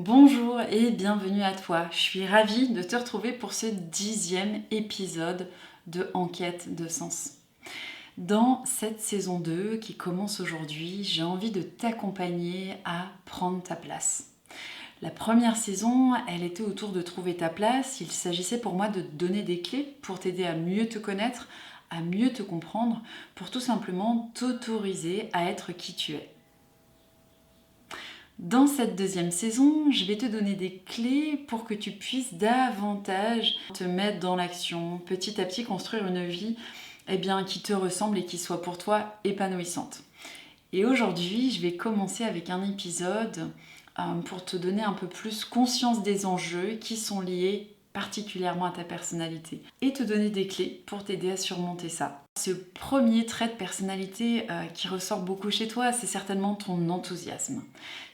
Bonjour et bienvenue à toi. Je suis ravie de te retrouver pour ce 10e épisode de Enquête de sens. Dans cette saison 2 qui commence aujourd'hui, j'ai envie de t'accompagner à prendre ta place. La première saison, elle était autour de trouver ta place. Il s'agissait pour moi de te donner des clés pour t'aider à mieux te connaître, à mieux te comprendre, pour tout simplement t'autoriser à être qui tu es. Dans cette deuxième saison, je vais te donner des clés pour que tu puisses davantage te mettre dans l'action, petit à petit construire une vie qui te ressemble et qui soit pour toi épanouissante. Et aujourd'hui, je vais commencer avec un épisode pour te donner un peu plus conscience des enjeux qui sont liés particulièrement à ta personnalité et te donner des clés pour t'aider à surmonter ça. Ce premier trait de personnalité qui ressort beaucoup chez toi, c'est certainement ton enthousiasme.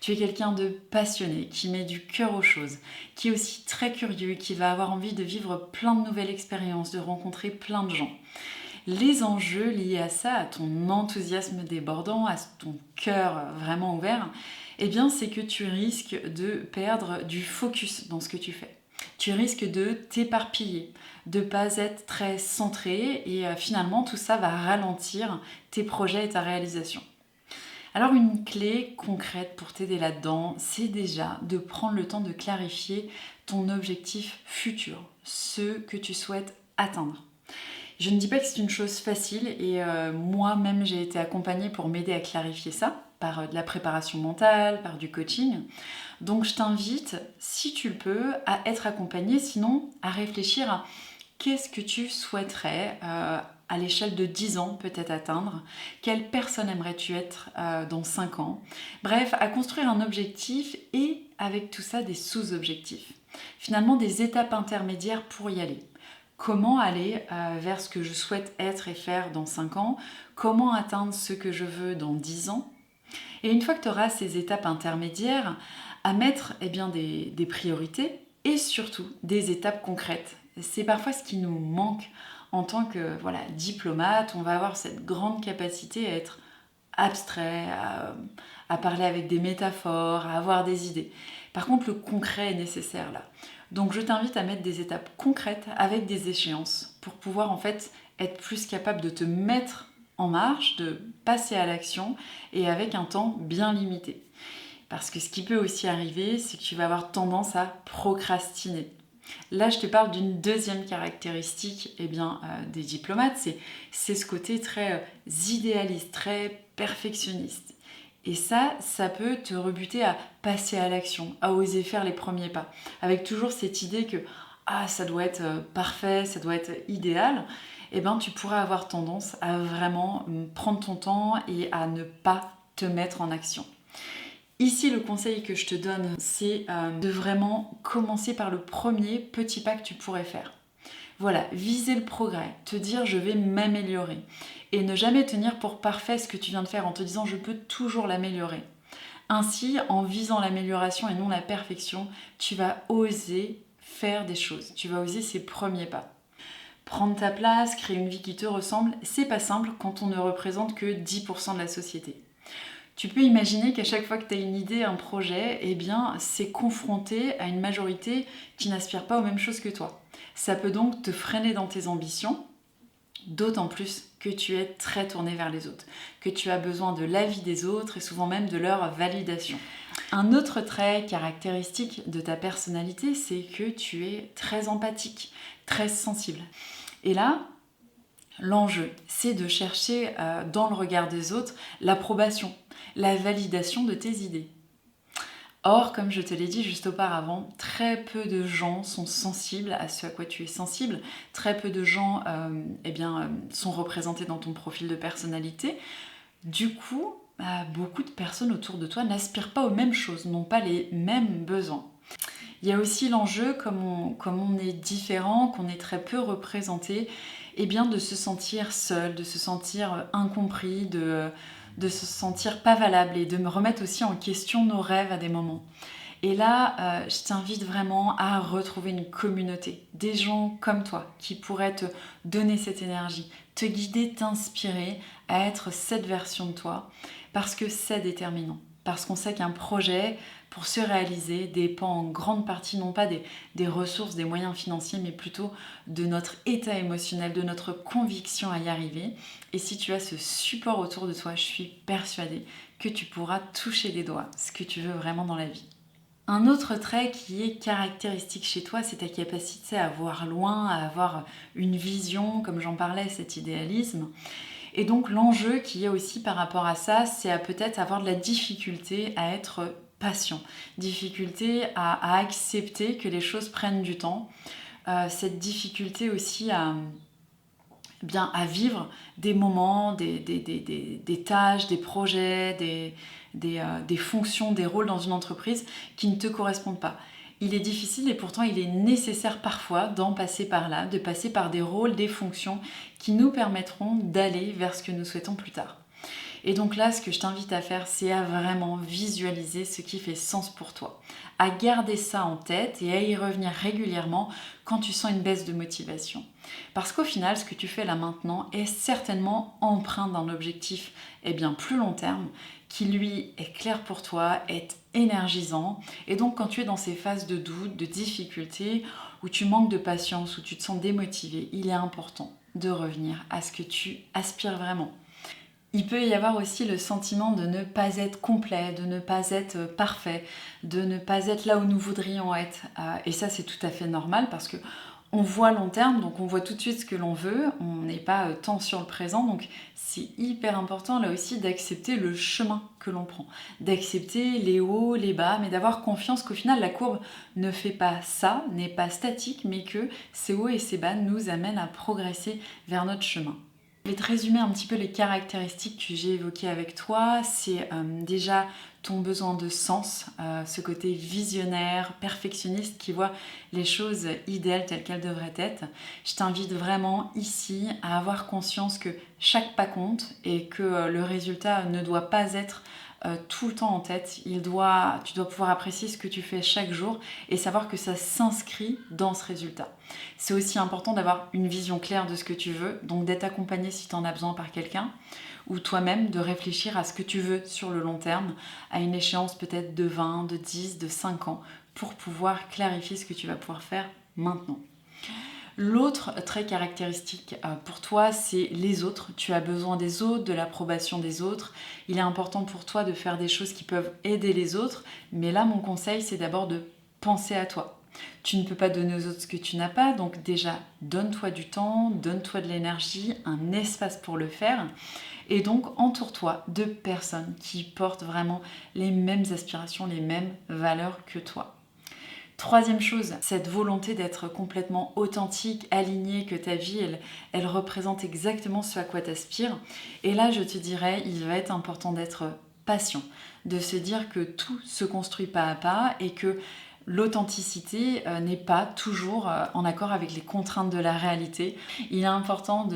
Tu es quelqu'un de passionné, qui met du cœur aux choses, qui est aussi très curieux, qui va avoir envie de vivre plein de nouvelles expériences, de rencontrer plein de gens. Les enjeux liés à ça, à ton enthousiasme débordant, à ton cœur vraiment ouvert, c'est que tu risques de perdre du focus dans ce que tu fais. Tu risques de t'éparpiller, de ne pas être très centré et finalement tout ça va ralentir tes projets et ta réalisation. Alors une clé concrète pour t'aider là-dedans, c'est déjà de prendre le temps de clarifier ton objectif futur, ce que tu souhaites atteindre. Je ne dis pas que c'est une chose facile et moi-même j'ai été accompagnée pour m'aider à clarifier ça par de la préparation mentale, par du coaching. Donc je t'invite, si tu le peux, à être accompagnée, sinon à réfléchir à qu'est-ce que tu souhaiterais à l'échelle de 10 ans peut-être atteindre, quelle personne aimerais-tu être dans 5 ans. Bref, à construire un objectif et avec tout ça des sous-objectifs. Finalement des étapes intermédiaires pour y aller. Comment aller vers ce que je souhaite être et faire dans 5 ans, comment atteindre ce que je veux dans 10 ans. Et une fois que tu auras ces étapes intermédiaires, à mettre des priorités et surtout des étapes concrètes. C'est parfois ce qui nous manque en tant que diplomate. On va avoir cette grande capacité à être abstrait, à parler avec des métaphores, à avoir des idées. Par contre, le concret est nécessaire là. Donc je t'invite à mettre des étapes concrètes avec des échéances pour pouvoir en fait être plus capable de te mettre en marche, de passer à l'action et avec un temps bien limité. Parce que ce qui peut aussi arriver, c'est que tu vas avoir tendance à procrastiner. Là, je te parle d'une deuxième caractéristique des diplomates, c'est ce côté très idéaliste, très perfectionniste. Et ça peut te rebuter à passer à l'action, à oser faire les premiers pas, avec toujours cette idée que ça doit être parfait, ça doit être idéal. Tu pourras avoir tendance à vraiment prendre ton temps et à ne pas te mettre en action. Ici, le conseil que je te donne, c'est de vraiment commencer par le premier petit pas que tu pourrais faire. Voilà, viser le progrès, te dire je vais m'améliorer et ne jamais tenir pour parfait ce que tu viens de faire en te disant je peux toujours l'améliorer. Ainsi, en visant l'amélioration et non la perfection, tu vas oser faire des choses, tu vas oser ces premiers pas. Prendre ta place, créer une vie qui te ressemble, c'est pas simple quand on ne représente que 10% de la société. Tu peux imaginer qu'à chaque fois que tu as une idée, un projet, c'est confronté à une majorité qui n'aspire pas aux mêmes choses que toi. Ça peut donc te freiner dans tes ambitions, d'autant plus que tu es très tourné vers les autres, que tu as besoin de l'avis des autres et souvent même de leur validation. Un autre trait caractéristique de ta personnalité, c'est que tu es très empathique, très sensible. Et là, l'enjeu, c'est de chercher dans le regard des autres l'approbation, la validation de tes idées. Or, comme je te l'ai dit juste auparavant, très peu de gens sont sensibles à ce à quoi tu es sensible. Très peu de gens sont représentés dans ton profil de personnalité. Du coup, beaucoup de personnes autour de toi n'aspirent pas aux mêmes choses, n'ont pas les mêmes besoins. Il y a aussi l'enjeu, comme on est différent, qu'on est très peu représenté, de se sentir seul, de se sentir incompris, de se sentir pas valable et de me remettre aussi en question nos rêves à des moments. Et là, je t'invite vraiment à retrouver une communauté, des gens comme toi qui pourraient te donner cette énergie, te guider, t'inspirer à être cette version de toi, parce que c'est déterminant. parce qu'on sait qu'un projet, pour se réaliser, dépend en grande partie non pas des ressources, des moyens financiers, mais plutôt de notre état émotionnel, de notre conviction à y arriver. Et si tu as ce support autour de toi, je suis persuadée que tu pourras toucher des doigts ce que tu veux vraiment dans la vie. Un autre trait qui est caractéristique chez toi, c'est ta capacité à voir loin, à avoir une vision, comme j'en parlais, cet idéalisme. Et donc l'enjeu qu'il y a aussi par rapport à ça, c'est à peut-être avoir de la difficulté à être patient, difficulté à accepter que les choses prennent du temps, cette difficulté aussi à vivre des moments, des tâches, des projets, des fonctions, des rôles dans une entreprise qui ne te correspondent pas. Il est difficile et pourtant il est nécessaire parfois d'en passer par là, de passer par des rôles, des fonctions qui nous permettront d'aller vers ce que nous souhaitons plus tard. Et donc là, ce que je t'invite à faire, c'est à vraiment visualiser ce qui fait sens pour toi, à garder ça en tête et à y revenir régulièrement quand tu sens une baisse de motivation. Parce qu'au final, ce que tu fais là maintenant est certainement empreint d'un objectif plus long terme, qui lui est clair pour toi, est énergisant. Et donc quand tu es dans ces phases de doute, de difficulté, où tu manques de patience, où tu te sens démotivé, il est important de revenir à ce que tu aspires vraiment. Il peut y avoir aussi le sentiment de ne pas être complet, de ne pas être parfait, de ne pas être là où nous voudrions être. Et ça, c'est tout à fait normal parce que on voit long terme, donc on voit tout de suite ce que l'on veut, on n'est pas tant sur le présent, donc c'est hyper important là aussi d'accepter le chemin que l'on prend, d'accepter les hauts, les bas, mais d'avoir confiance qu'au final la courbe ne fait pas ça, n'est pas statique, mais que ces hauts et ces bas nous amènent à progresser vers notre chemin. Je vais te résumer un petit peu les caractéristiques que j'ai évoquées avec toi. C'est déjà ton besoin de sens, ce côté visionnaire, perfectionniste qui voit les choses idéales telles qu'elles devraient être. Je t'invite vraiment ici à avoir conscience que chaque pas compte et que le résultat ne doit pas être tout le temps en tête. Tu dois pouvoir apprécier ce que tu fais chaque jour et savoir que ça s'inscrit dans ce résultat. C'est aussi important d'avoir une vision claire de ce que tu veux, donc d'être accompagné si tu en as besoin par quelqu'un, ou toi-même de réfléchir à ce que tu veux sur le long terme, à une échéance peut-être de 20, de 10, de 5 ans, pour pouvoir clarifier ce que tu vas pouvoir faire maintenant. L'autre trait caractéristique pour toi, c'est les autres. Tu as besoin des autres, de l'approbation des autres. Il est important pour toi de faire des choses qui peuvent aider les autres. Mais là, mon conseil, c'est d'abord de penser à toi. Tu ne peux pas donner aux autres ce que tu n'as pas. Donc déjà, donne-toi du temps, donne-toi de l'énergie, un espace pour le faire. Et donc, entoure-toi de personnes qui portent vraiment les mêmes aspirations, les mêmes valeurs que toi. Troisième chose, cette volonté d'être complètement authentique, alignée, que ta vie, elle représente exactement ce à quoi tu aspires. Et là, je te dirais, il va être important d'être patient, de se dire que tout se construit pas à pas et que l'authenticité n'est pas toujours en accord avec les contraintes de la réalité. Il est important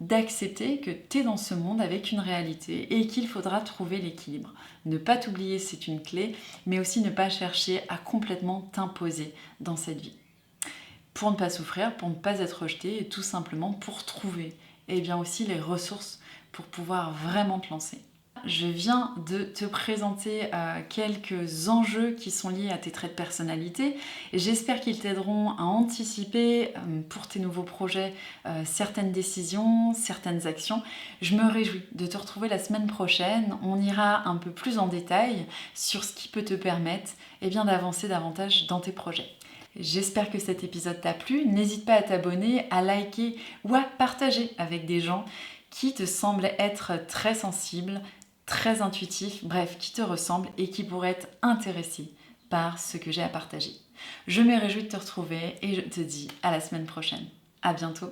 d'accepter que tu es dans ce monde avec une réalité et qu'il faudra trouver l'équilibre. Ne pas t'oublier, c'est une clé, mais aussi ne pas chercher à complètement t'imposer dans cette vie. Pour ne pas souffrir, pour ne pas être rejeté et tout simplement pour trouver aussi les ressources pour pouvoir vraiment te lancer. Je viens de te présenter quelques enjeux qui sont liés à tes traits de personnalité et j'espère qu'ils t'aideront à anticiper pour tes nouveaux projets certaines décisions, certaines actions. Je me réjouis de te retrouver la semaine prochaine. On ira un peu plus en détail sur ce qui peut te permettre d'avancer davantage dans tes projets. J'espère que cet épisode t'a plu. N'hésite pas à t'abonner, à liker ou à partager avec des gens qui te semblent être très sensibles, très intuitif, bref, qui te ressemble et qui pourrait être intéressé par ce que j'ai à partager. Je me réjouis de te retrouver et je te dis à la semaine prochaine. À bientôt.